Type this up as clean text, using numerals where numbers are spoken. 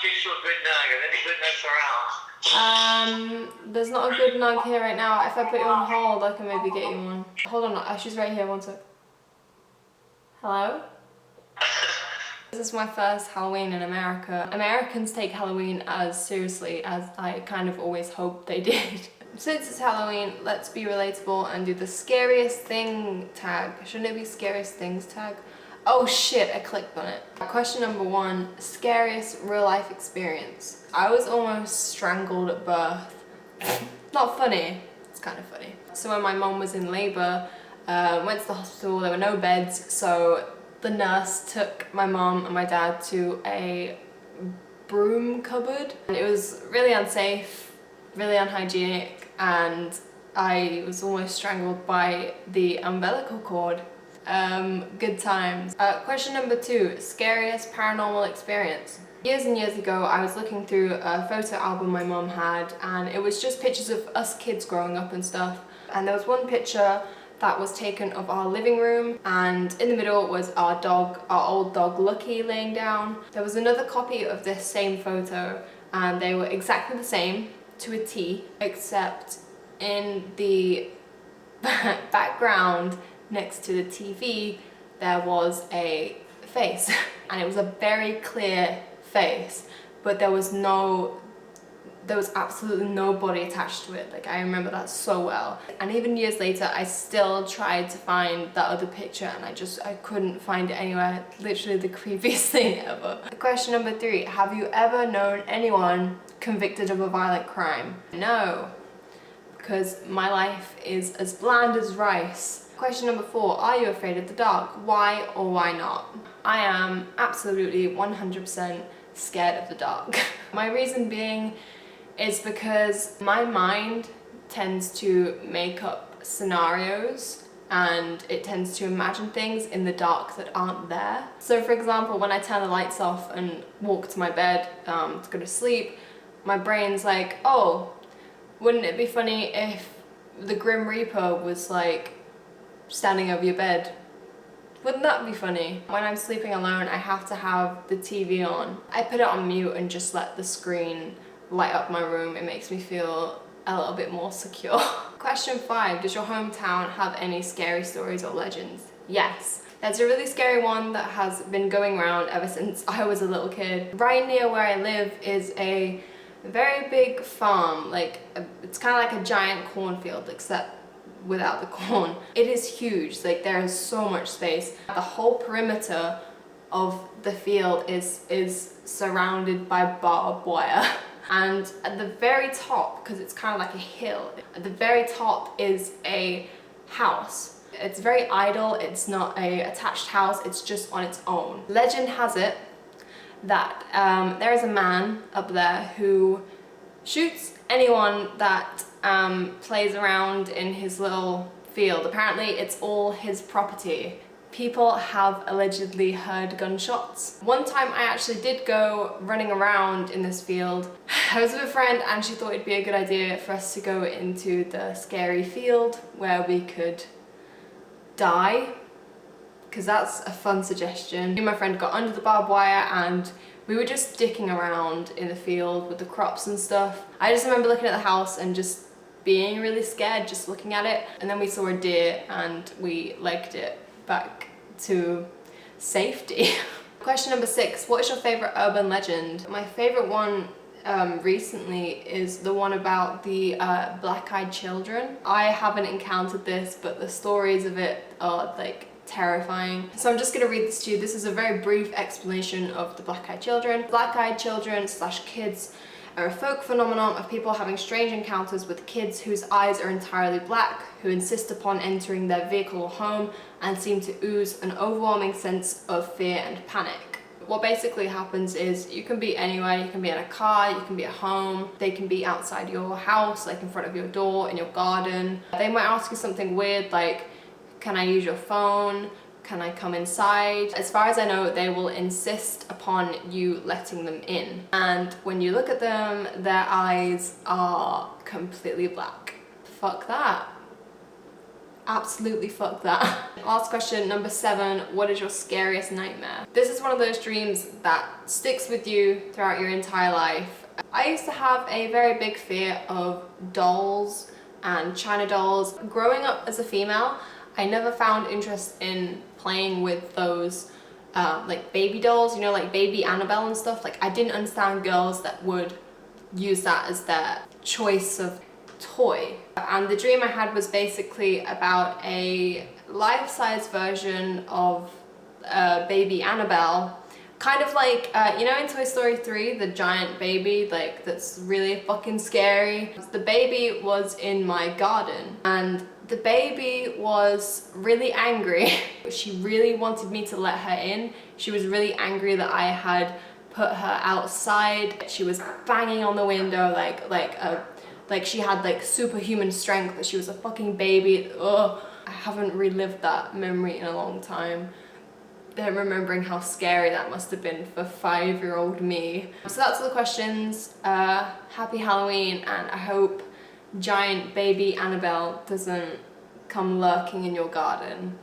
fix you a good nug. Are there any good nugs around? There's not a good nug here right now. If I put you on hold, I can maybe get you one. Hold on, she's right here, one sec. Hello? This is my first Halloween in America. Americans take Halloween as seriously as I kind of always hoped they did. Since it's Halloween, let's be relatable and do the scariest thing tag. Shouldn't it be scariest things tag? Oh shit, I clicked on it. Question number 1, scariest real life experience. I was almost strangled at birth. Not funny, it's kind of funny. So when my mom was in labor, went to the hospital, there were no beds, so the nurse took my mom and my dad to a broom cupboard. And it was really unsafe, really unhygienic, and I was almost strangled by the umbilical cord. Good times. Question number 2, scariest paranormal experience. Years and years ago, I was looking through a photo album my mom had, and it was just pictures of us kids growing up and stuff. And there was one picture that was taken of our living room, and in the middle was our dog, our old dog Lucky, laying down. There was another copy of this same photo, and they were exactly the same to a T, except in the background next to the TV there was a face, and it was a very clear face, but there was absolutely no body attached to it. Like, I remember that so well. And even years later, I still tried to find that other picture, and I couldn't find it anywhere. Literally the creepiest thing ever. Question number 3, have you ever known anyone convicted of a violent crime? No, because my life is as bland as rice. Question number 4, are you afraid of the dark? Why or why not? I am absolutely 100% scared of the dark. My reason being is because my mind tends to make up scenarios, and it tends to imagine things in the dark that aren't there. So for example, when I turn the lights off and walk to my bed to go to sleep, my brain's like, oh, wouldn't it be funny if the Grim Reaper was like standing over your bed? Wouldn't that be funny? When I'm sleeping alone, I have to have the TV on. I put it on mute and just let the screen light up my room. It makes me feel a little bit more secure. Question 5, does your hometown have any scary stories or legends? Yes. There's a really scary one that has been going around ever since I was a little kid. Right near where I live is a very big farm. Like, it's kind of like a giant cornfield, except without the corn. It is huge. Like, there is so much space. The whole perimeter of the field is surrounded by barbed wire. And at the very top, because it's kind of like a hill, at the very top is a house. It's very idle, it's not a attached house, it's just on its own. Legend has it that there is a man up there who shoots anyone that plays around in his little field. Apparently it's all his property. People have allegedly heard gunshots. One time I actually did go running around in this field. I was with a friend, and she thought it'd be a good idea for us to go into the scary field where we could die, because that's a fun suggestion. Me and my friend got under the barbed wire, and we were just dicking around in the field with the crops and stuff. I just remember looking at the house and just being really scared just looking at it, and then we saw a deer and we legged it back to safety. Question number 6, what is your favorite urban legend? My favorite one recently is the one about the black-eyed children. I haven't encountered this, but the stories of it are like terrifying. So I'm just gonna read this to you. This is a very brief explanation of the black-eyed children. Black-eyed children / kids are a folk phenomenon of people having strange encounters with kids whose eyes are entirely black, who insist upon entering their vehicle or home and seem to ooze an overwhelming sense of fear and panic. What basically happens is you can be anywhere. You can be in a car, you can be at home, they can be outside your house, like in front of your door, in your garden. They might ask you something weird like, can I use your phone? Can I come inside? As far as I know, they will insist upon you letting them in. And when you look at them, their eyes are completely black. Fuck that. absolutely fuck that. Last question, number 7, what is your scariest nightmare? This is one of those dreams that sticks with you throughout your entire life. I used to have a very big fear of dolls and China dolls. Growing up as a female, I never found interest in playing with those like baby dolls, you know, like baby Annabelle and stuff. Like, I didn't understand girls that would use that as their choice of toy. And the dream I had was basically about a life-size version of baby Annabelle, kind of like you know, in Toy Story 3, the giant baby, like, that's really fucking scary. The baby was in my garden, and the baby was really angry. She really wanted me to let her in. She was really angry that I had put her outside. She was banging on the window like she had like superhuman strength, but she was a fucking baby. Ugh. I haven't relived that memory in a long time. Then remembering how scary that must have been for 5-year-old me. So that's all the questions. Happy Halloween, and I hope giant baby Annabelle doesn't come lurking in your garden.